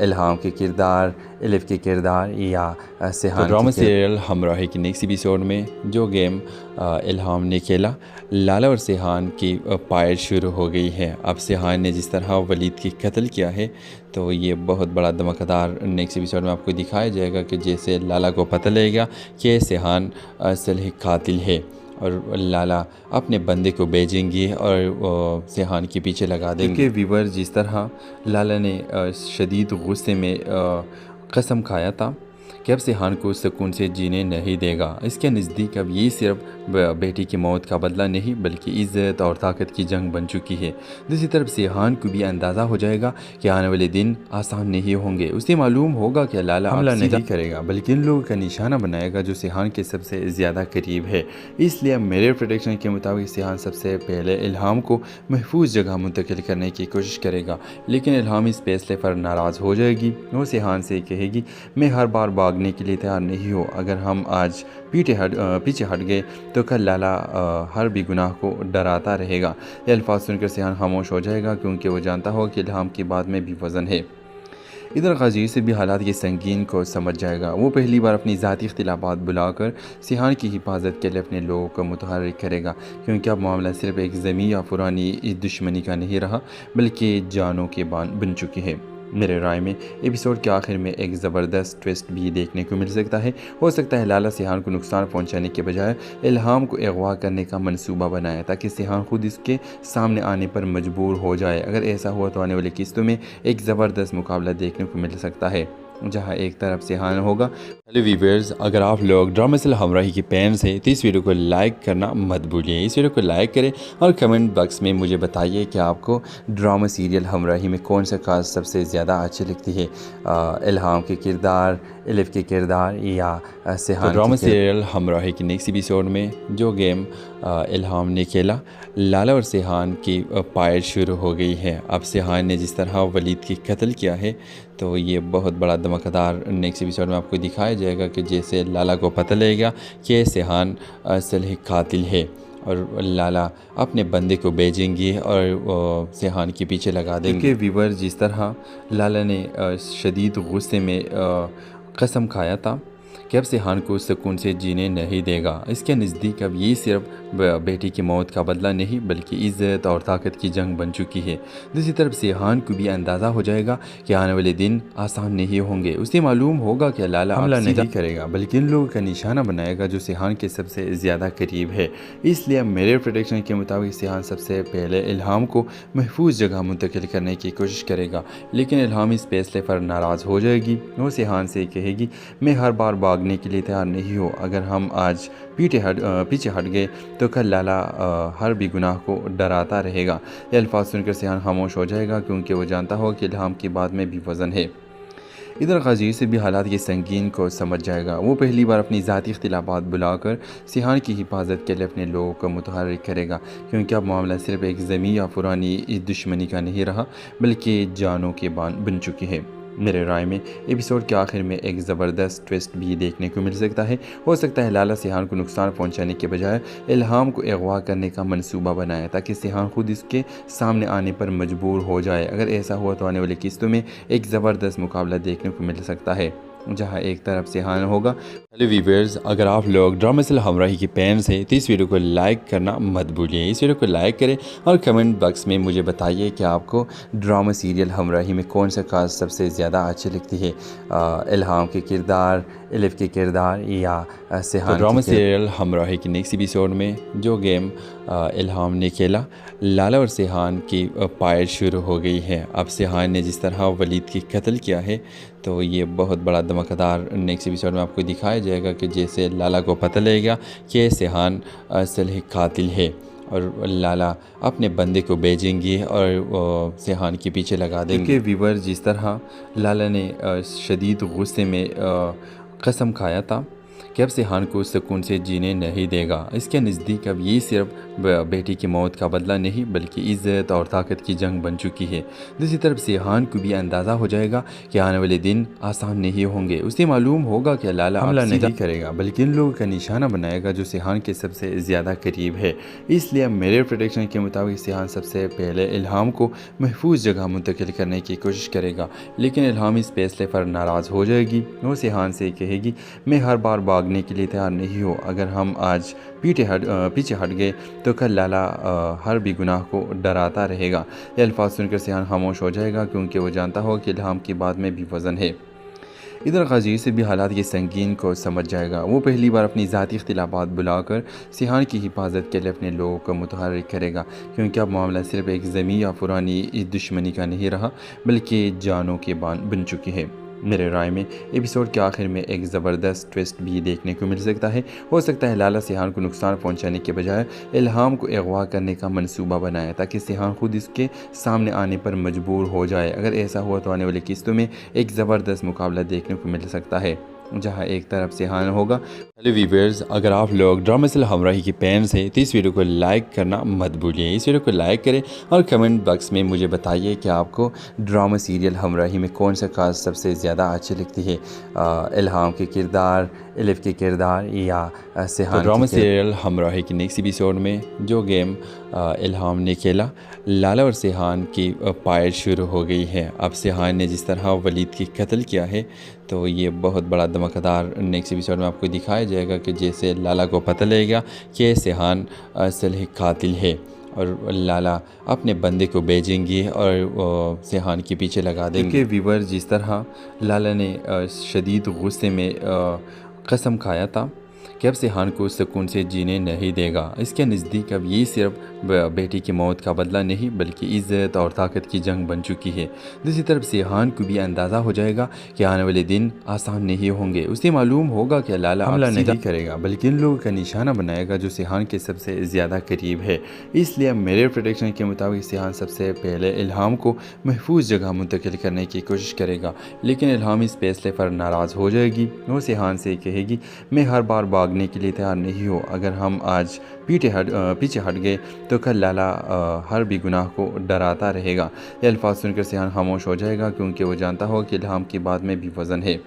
S6: इल्हाम के किरदार, एलिफ के किरदार या सिहान। ड्रामा सीरियल हमराही की नेक्स्ट एपिसोड में जो गेम इल्हाम ने खेला। लाला और सिहान की फाइट शुरू हो गई है। अब सिहान ने जिस तरह वलीद की कत्ल किया है तो ये बहुत बड़ा धमाकेदार नेक्स्ट एपिसोड में आपको दिखाया जाएगा कि जैसे लाला को पता लगेगा कि सिहान असल ही कातिल है और लाला अपने बंदे को भेजेंगे और सिहान के पीछे लगा देंगे। कि वीवर जिस तरह लाला ने शदीद गुस्से में कसम खाया था कि अब सिहान को सुकून से जीने नहीं देगा। इसके नज़दीक अब ये सिर्फ बेटी की मौत का बदला नहीं बल्कि इज़्ज़त और ताकत की जंग बन चुकी है। दूसरी तरफ सिहान को भी अंदाज़ा हो जाएगा कि आने वाले दिन आसान नहीं होंगे। उसे मालूम होगा कि लाला हमला नहीं करेगा बल्कि इन लोगों का निशाना बनाएगा जो सिहान के सबसे ज़्यादा करीब है। इसलिए मेरे प्रेडिक्शन के मुताबिक सिहान सबसे पहले इल्हाम को महफूज जगह मुंतकिल करने की कोशिश करेगा, लेकिन इल्हाम इस फैसले पर नाराज़ हो जाएगी। वो सिहान से कहेगी, मैं हर बार भागने के लिए तैयार नहीं हो। अगर हम आज पीछे हट गए तो कल लाला हर भी गुनाह को डराता रहेगा। ये अल्फाज सुनकर सिहान खामोश हो जाएगा क्योंकि वो जानता हो कि इल्हाम की बात में भी वज़न है। इधर गजीर से भी हालात के संगीन को समझ जाएगा। वो पहली बार अपनी ज़ाती इख्तिलाफात बुलाकर सिहान की हिफाजत के लिए अपने लोगों को मुतहर्रिक करेगा, क्योंकि अब मामला सिर्फ एक ज़मीन या पुरानी इस दुश्मनी का नहीं रहा बल्कि जानों के बन चुकी है। मेरे राय में एपिसोड के आखिर में एक ज़बरदस्त ट्विस्ट भी देखने को मिल सकता है। हो सकता है लाला सिहान को नुकसान पहुंचाने के बजाय इल्हाम को अगवा करने का मंसूबा बनाया ताकि सिहान खुद इसके सामने आने पर मजबूर हो जाए। अगर ऐसा हुआ तो आने वाली किस्तों में एक ज़बरदस्त मुकाबला देखने को मिल सकता है जहां एक तरफ सिहान होगा। हेलो व्यूअर्स, अगर आप लोग ड्रामेसिल हमराही के फैंस हैं तो इस वीडियो को लाइक करना मत भूलिए। इस वीडियो को लाइक करें और कमेंट बॉक्स में मुझे बताइए कि आपको ड्रामा सीरियल हमराही में कौन सा कास्ट सबसे ज़्यादा अच्छी लगती है, इल्हाम के किरदार, एलिफ के किरदार या सिहान। तो ड्रामा सीरियल हमराही के नेक्स्ट एपिसोड में जो गेम इल्हाम ने खेला, लाला और सिहान की फाइट शुरू हो गई है। अब सिहान ने जिस तरह वलीद की कत्ल किया है तो ये बहुत बड़ा धमाकेदार नेक्स्ट एपिसोड में आपको दिखाया जाएगा कि जैसे लाला को पता लगेगा कि सिहान असल ही कातिल है और लाला अपने बंदे को भेजेंगे और सिहान के पीछे लगा देंगे। कि वीवर जिस तरह लाला ने शदीद गुस्से में कसम खाया था कि अब सिहान को सुकून से जीने नहीं देगा। इसके नज़दीक अब ये सिर्फ बेटी की मौत का बदला नहीं बल्कि इज़्ज़त और ताकत की जंग बन चुकी है। दूसरी तरफ सिहान को भी अंदाज़ा हो जाएगा कि आने वाले दिन आसान नहीं होंगे। उसे मालूम होगा कि लाला हमला नहीं करेगा बल्कि इन लोगों का निशाना बनाएगा जो सिहान के सबसे ज़्यादा करीब है। इसलिए मेरे प्रेडिक्शन के मुताबिक सिहान सबसे पहले इल्हाम को महफूज जगह मुंतकिल करने की कोशिश करेगा, लेकिन इल्हाम इस फैसले पर नाराज़ हो जाएगी। वो सिहान से कहेगी, मैं हर बार भागने के लिए तैयार नहीं हो। अगर हम आज पीछे हट गए तो कल लाला हर भी गुनाह को डराता रहेगा। ये अल्फाज सुनकर सिहान खामोश हो जाएगा क्योंकि वो जानता हो कि इल्हाम की बात में भी वज़न है। इधर गजीर से भी हालात के संगीन को समझ जाएगा। वो पहली बार अपनी ज़ाती इख्तिलाफात बुलाकर सिहान की हिफाजत के लिए अपने लोगों को मुतहर्रिक करेगा, क्योंकि अब मामला सिर्फ एक ज़मीन या पुरानी इस दुश्मनी का नहीं रहा बल्कि जानों के बन चुकी है। मेरे राय में एपिसोड के आखिर में एक ज़बरदस्त ट्विस्ट भी देखने को मिल सकता है। हो सकता है लाला सिहान को नुकसान पहुंचाने के बजाय इल्हाम को अगवा करने का मंसूबा बनाया ताकि सिहान खुद इसके सामने आने पर मजबूर हो जाए। अगर ऐसा हुआ तो आने वाली किस्तों में एक ज़बरदस्त मुकाबला देखने को मिल सकता है जहां एक तरफ सिहान होगा। हेलो व्यूअर्स, अगर आप लोग ड्रामेसिल हमराही के फैंस हैं तो इस वीडियो को लाइक करना मत भूलिए। इस वीडियो को लाइक करें और कमेंट बॉक्स में मुझे बताइए कि आपको ड्रामा सीरियल हमराही में कौन सा कास्ट सबसे ज़्यादा अच्छी लगती है, इल्हाम के किरदार, एलिफ के किरदार या सिहान। तो ड्रामा सीरियल हमराही के नेक्स्ट एपिसोड में जो गेम इल्हाम ने खेला, लाला और सिहान की फाइट शुरू हो गई है। अब सिहान ने जिस तरह वलीद की कत्ल किया है तो ये बहुत बड़ा धमाकेदार नेक्स्ट एपिसोड में आपको दिखाया जाएगा कि जैसे लाला को पता लगेगा कि सिहान असल ही कातिल है और लाला अपने बंदे को भेजेंगे और सिहान के पीछे लगा देंगे। कि वीवर जिस तरह लाला ने शदीद गुस्से में कसम खाया था कि अब सिहान को सुकून से जीने नहीं देगा। इसके नज़दीक अब ये सिर्फ बेटी की मौत का बदला नहीं बल्कि इज़्ज़त और ताकत की जंग बन चुकी है। दूसरी तरफ सिहान को भी अंदाज़ा हो जाएगा कि आने वाले दिन आसान नहीं होंगे। उसे मालूम होगा कि लाला हमला नहीं करेगा बल्कि इन लोगों का निशाना बनाएगा जो सिहान के सबसे ज़्यादा करीब है। इसलिए मेरे प्रेडिक्शन के मुताबिक सिहान सबसे पहले इल्हाम को महफूज जगह मुंतकिल करने की कोशिश करेगा, लेकिन इल्हाम इस फैसले पर नाराज़ हो जाएगी। वो सिहान से कहेगी, मैं हर बार भागने के लिए तैयार नहीं हो। अगर हम आज पीछे हट गए तो कल लाला हर भी गुनाह को डराता रहेगा। ये अल्फाज सुनकर सिहान खामोश हो जाएगा क्योंकि वो जानता हो कि इल्हाम की बात में भी वज़न है। इधर गाजी से भी हालात के संगीन को समझ जाएगा। वो पहली बार अपनी ज़ाती इख्तिलाफात बुलाकर सिहान की हिफाजत के लिए अपने लोगों को मुतहर्रिक करेगा, क्योंकि अब मामला सिर्फ एक ज़मीन या पुरानी इस दुश्मनी का नहीं रहा बल्कि जानों के बान बन चुकी है। मेरे राय में एपिसोड के आखिर में एक ज़बरदस्त ट्विस्ट भी देखने को मिल सकता है। हो सकता है लाला सिहान को नुकसान पहुंचाने के बजाय इल्हाम को अगवा करने का मंसूबा बनाया ताकि सिहान खुद इसके सामने आने पर मजबूर हो जाए। अगर ऐसा हुआ तो आने वाली किस्तों में एक ज़बरदस्त मुकाबला देखने को मिल सकता है जहां एक तरफ सिहान होगा। हेलो व्यूअर्स, अगर आप लोग ड्रामेसिल हमराही के फैंस हैं तो इस वीडियो को लाइक करना मत भूलिए। इस वीडियो को लाइक करें और कमेंट बॉक्स में मुझे बताइए कि आपको ड्रामा सीरियल हमराही में कौन सा कास्ट सबसे ज़्यादा अच्छी लगती है, इल्हाम के किरदार, एलिफ के किरदार या सिहान। तो ड्रामा सीरियल हमराही के नेक्स्ट एपिसोड में जो गेम इल्हाम ने खेला, लाला और सिहान की फाइट शुरू हो गई है। अब सिहान ने जिस तरह वलीद की कत्ल किया है तो ये बहुत बड़ा धमाकेदार नेक्स्ट एपिसोड में आपको दिखाया जाएगा कि जैसे लाला को पता लगेगा कि सिहान असल ही कातिल है और लाला अपने बंदे को भेजेंगे और सिहान के पीछे लगा देंगे। व्यूअर, जिस तरह लाला ने शदीद गुस्से में कसम खाया था कि अब सिहान को सुकून से जीने नहीं देगा, इसके नज़दीक अब ये सिर्फ बेटी की मौत का बदला नहीं बल्कि इज़्ज़त और ताकत की जंग बन चुकी है। दूसरी तरफ सिहान को भी अंदाज़ा हो जाएगा कि आने वाले दिन आसान नहीं होंगे। उसे मालूम होगा कि लाला हमला नहीं करेगा बल्कि इन लोगों का निशाना बनाएगा जो सिहान के सबसे ज़्यादा करीब है। इसलिए मेरे प्रेडिक्शन के मुताबिक सिहान सबसे पहले इल्हाम को महफूज जगह मुंतकिल करने की कोशिश करेगा, लेकिन इल्हाम इस फैसले पर नाराज़ हो जाएगी। वो सिहान से कहेगी, मैं हर बार भागने के लिए तैयार नहीं हो। अगर हम आज पीछे हट गए तो कल लाला हर भी गुनाह को डराता रहेगा। ये अल्फाज सुनकर सिहान खामोश हो जाएगा क्योंकि वो जानता हो कि इल्हाम की बात में भी वज़न है।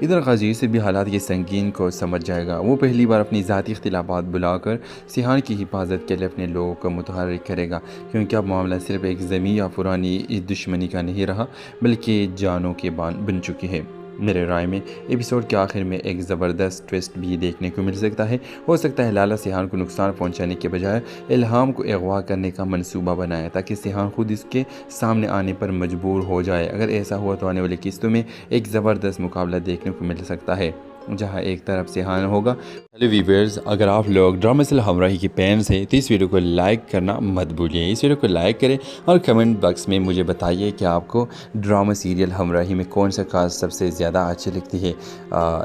S6: इधर गाजी से भी हालात के संगीन को समझ जाएगा। वो पहली बार अपनी ज़ाती इख्तिलाफात बुलाकर सिहान की हिफाजत के लिए अपने लोगों को मुतहर्रिक करेगा, क्योंकि अब मामला सिर्फ एक ज़मीन या पुरानी इस दुश्मनी का नहीं रहा बल्कि जानों के बान बन चुकी है। मेरे राय में एपिसोड के आखिर में एक ज़बरदस्त ट्विस्ट भी देखने को मिल सकता है। हो सकता है लाला सिहान को नुकसान पहुंचाने के बजाय इल्हाम को अगवा करने का मंसूबा बनाया ताकि सिहान खुद इसके सामने आने पर मजबूर हो जाए। अगर ऐसा हुआ तो आने वाली किस्तों में एक ज़बरदस्त मुकाबला देखने को मिल सकता है जहां एक तरफ सिहान होगा। हेलो व्यूअर्स, अगर आप लोग ड्रामेसिल हमराही के फैंस हैं तो इस वीडियो को लाइक करना मत भूलिए। इस वीडियो को लाइक करें और कमेंट बॉक्स में मुझे बताइए कि आपको ड्रामा सीरियल हमराही में कौन सा कास्ट सबसे ज़्यादा अच्छी लगती है,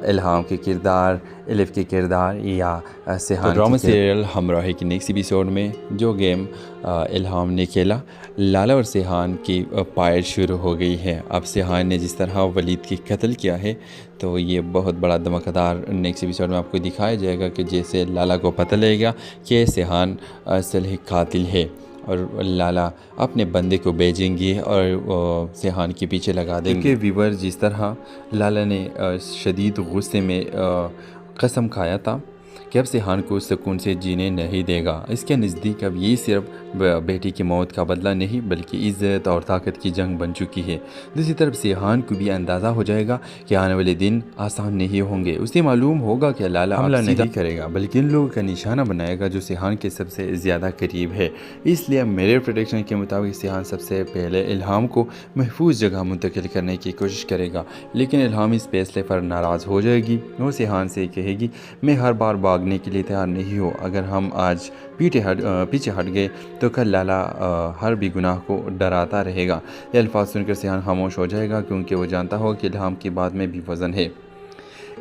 S6: इल्हाम के किरदार, एलिफ के किरदार या सिहान। तो ड्रामा सीरियल हमराही के नेक्स्ट एपिसोड में जो गेम इल्हाम ने खेला, लाला और सिहान की फाइट शुरू हो गई है। अब सिहान ने जिस तरह वलीद की कत्ल किया है तो ये बहुत बड़ा धमाकेदार नेक्स्ट एपिसोड में आपको दिखाया जाएगा कि जैसे लाला को पता लगेगा कि सिहान असल ही कातिल है और लाला अपने बंदे को भेजेंगे और सिहान के पीछे लगा देंगे। व्यूअर, जिस तरह लाला ने शदीद गुस्से में कसम खाया था कि अब सिहान को सुकून से जीने नहीं देगा, इसके नज़दीक अब ये सिर्फ बेटी की मौत का बदला नहीं बल्कि इज़्ज़त और ताकत की जंग बन चुकी है। दूसरी तरफ सिहान को भी अंदाज़ा हो जाएगा कि आने वाले दिन आसान नहीं होंगे। उसे मालूम होगा कि लाला हमला नहीं करेगा बल्कि इन लोगों का निशाना बनाएगा जो सिहान के सबसे ज़्यादा करीब है। इसलिए मेरे प्रेडिक्शन के मुताबिक सिहान सबसे पहले इल्हाम को महफूज जगह मुंतकिल करने की कोशिश करेगा, लेकिन इल्हाम इस फैसले पर नाराज़ हो जाएगी। वो सिहान से कहेगी, मैं हर बार भागने के लिए तैयार नहीं हो। अगर हम आज पीछे हट गए तो कल लाला हर भी गुनाह को डराता रहेगा। ये अल्फाज सुनकर सिहान खामोश हो जाएगा क्योंकि वो जानता हो कि इल्हाम की बात में भी वज़न है।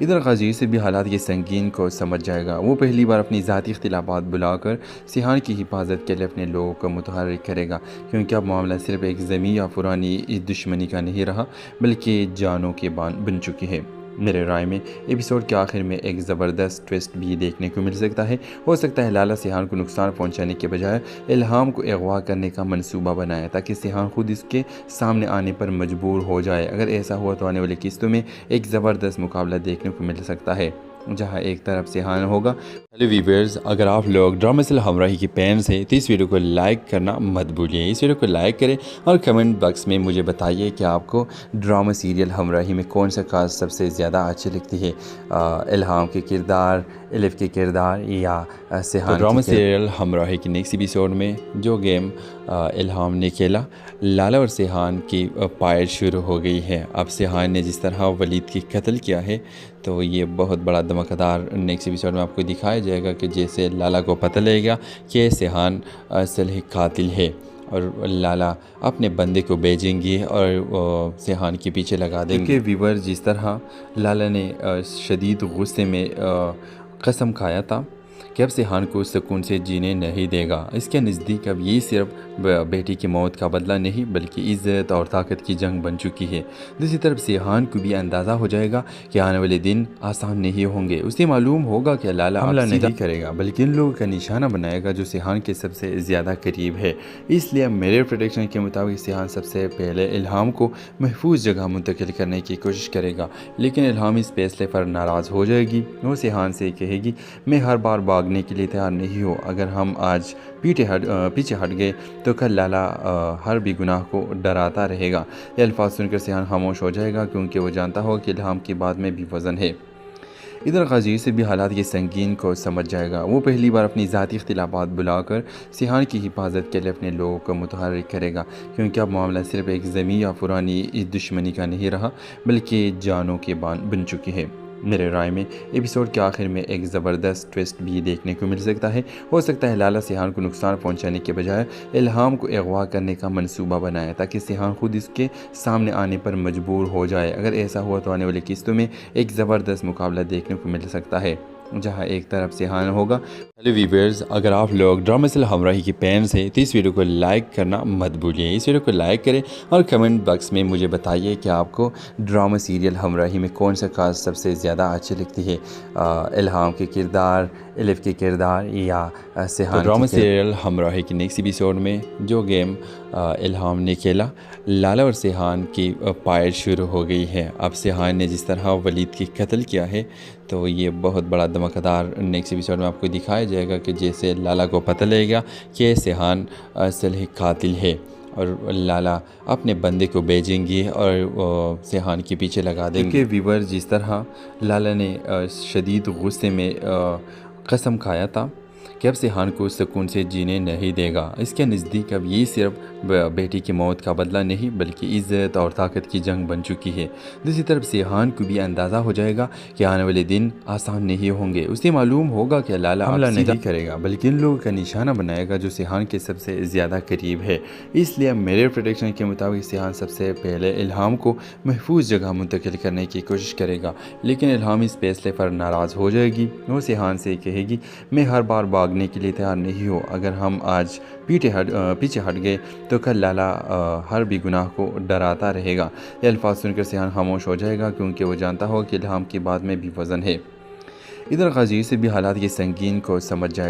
S6: इधर गाजी से भी हालात के संगीन को समझ जाएगा। वो पहली बार अपनी ज़ाती इख्तिलाफात बुलाकर सिहान की हिफाजत के लिए अपने लोगों को मुतहर्रिक करेगा, क्योंकि अब मामला सिर्फ एक ज़मीन या पुरानी इस दुश्मनी का नहीं रहा बल्कि जानों के बान बन चुकी है। मेरे राय में एपिसोड के आखिर में एक ज़बरदस्त ट्विस्ट भी देखने को मिल सकता है। हो सकता है लाला सिहान को नुकसान पहुंचाने के बजाय इल्हाम को अगवा करने का मंसूबा बनाया ताकि सिहान खुद इसके सामने आने पर मजबूर हो जाए। अगर ऐसा हुआ तो आने वाली किस्तों में एक ज़बरदस्त मुकाबला देखने को मिल सकता है जहां एक तरफ सिहान होगा। हेलो व्यूअर्स, अगर आप लोग ड्रामा सीरियल हमराही के फैंस हैं तो इस वीडियो को लाइक करना मत भूलिए। इस वीडियो को लाइक करें और कमेंट बॉक्स में मुझे बताइए कि आपको ड्रामा सीरियल हमराही में कौन सा कास्ट सबसे ज़्यादा अच्छी लगती है, इल्हाम के किरदार, एलिफ के किरदार या सिहान। ड्रामा सीरियल हमराही के नेक्स्ट एपिसोड में जो गेम इल्हाम ने खेला, लाला और सिहान की फाइट शुरू हो गई है। अब सिहान ने जिस तरह वलीद की कत्ल किया है तो ये बहुत बड़ा धमाकेदार नेक्स्ट एपिसोड में आपको दिखाया जाएगा कि जैसे लाला को पता लगेगा कि सिहान असल ही कातिल है और लाला अपने बंदे को भेजेंगे और सिहान के पीछे लगा देंगे। व्यूअर, जिस तरह लाला ने शदीद गुस्से में कसम खाया था कि अब सिहान को सुकून से जीने नहीं देगा, इसके नज़दीक अब ये सिर्फ बेटी की मौत का बदला नहीं बल्कि इज़्ज़त और ताकत की जंग बन चुकी है। दूसरी तरफ सिहान को भी अंदाज़ा हो जाएगा कि आने वाले दिन आसान नहीं होंगे। उसे मालूम होगा कि लाला हमला नहीं करेगा बल्कि इन लोगों का निशाना बनाएगा जो सिहान के सबसे ज़्यादा करीब है। इसलिए मेरे प्रेडिक्शन के मुताबिक सिहान सबसे पहले इल्हाम को महफूज जगह मुंतकिल करने की कोशिश करेगा, लेकिन इल्हाम इस फैसले पर नाराज़ हो जाएगी। वो सिहान से कहेगी, मैं हर बार भागने के लिए तैयार नहीं हो, अगर हम आज पीछे हट गए तो कल लाला हर भी गुनाह को डराता रहेगा। ये अल्फाज सुनकर सिहान खामोश हो जाएगा क्योंकि वो जानता हो कि इल्हाम की बात में भी वज़न है। इधर गाजी से भी हालात के संगीन को समझ जाएगा। वो पहली बार अपनी ज़ाती इख्तिलाफात बुलाकर सिहान की हिफाजत के लिए अपने लोगों को मुतहर्रिक करेगा, क्योंकि अब मामला सिर्फ एक ज़मीन या पुरानी इस दुश्मनी का नहीं रहा बल्कि जानों के बन चुकी है। मेरे राय में एपिसोड के आखिर में एक ज़बरदस्त ट्विस्ट भी देखने को मिल सकता है। हो सकता है लाला सिहान को नुकसान पहुंचाने के बजाय इल्हाम को अगवा करने का मंसूबा बनाया ताकि सिहान खुद इसके सामने आने पर मजबूर हो जाए। अगर ऐसा हुआ तो आने वाली किस्तों में एक ज़बरदस्त मुकाबला देखने को मिल सकता है जहां एक तरफ सिहान होगा। हेलो व्यूअर्स, अगर आप लोग ड्रामा सीरियल हमराही के फैंस हैं तो इस वीडियो को लाइक करना मत भूलिए। इस वीडियो को लाइक करें और कमेंट बॉक्स में मुझे बताइए कि आपको ड्रामा सीरियल हमराही में कौन सा कास्ट सबसे ज़्यादा अच्छी लगती है, इल्हाम के किरदार, एलिफ के किरदार या सिहान। ड्रामा सीरियल हमराही के नेक्स्ट एपिसोड में जो गेम इल्हाम ने खेला, लाला और सिहान की फाइट शुरू हो गई है। अब सिहान ने जिस तरह वलीद की कत्ल किया है तो ये बहुत बड़ा धमाकेदार नेक्स्ट एपिसोड में आपको दिखाया जाएगा कि जैसे लाला को पता लगेगा कि सिहान असल ही कातिल है और लाला अपने बंदे को भेजेंगे और सिहान के पीछे लगा देंगे। व्यूअर, जिस तरह लाला ने शदीद गुस्से में कसम खाया था कि अब सिहान को सुकून से जीने नहीं देगा, इसके नज़दीक अब ये सिर्फ बेटी की मौत का बदला नहीं बल्कि इज़्ज़त और ताकत की जंग बन चुकी है। दूसरी तरफ सिहान को भी अंदाज़ा हो जाएगा कि आने वाले दिन आसान नहीं होंगे। उसे मालूम होगा कि लाला हमला नहीं करेगा बल्कि इन लोगों का निशाना बनाएगा जो सिहान के सबसे ज़्यादा करीब है। इसलिए मेरे प्रेडिक्शन के मुताबिक सिहान सबसे पहले इल्हाम को महफूज जगह मुंतकिल करने की कोशिश करेगा, लेकिन इल्हाम इस फैसले पर नाराज़ हो जाएगी। वो सिहान से कहेगी, मैं हर बार भागने के लिए तैयार नहीं हो, अगर हम आज पीछे हट गए तो कल लाला हर भी गुनाह को डराता रहेगा। ये अल्फाज सुनकर सिहान खामोश हो जाएगा क्योंकि वो जानता हो कि इल्हाम की बात में भी वज़न है। इधर गाजी से भी हालात के संगीन को समझ जाएगा।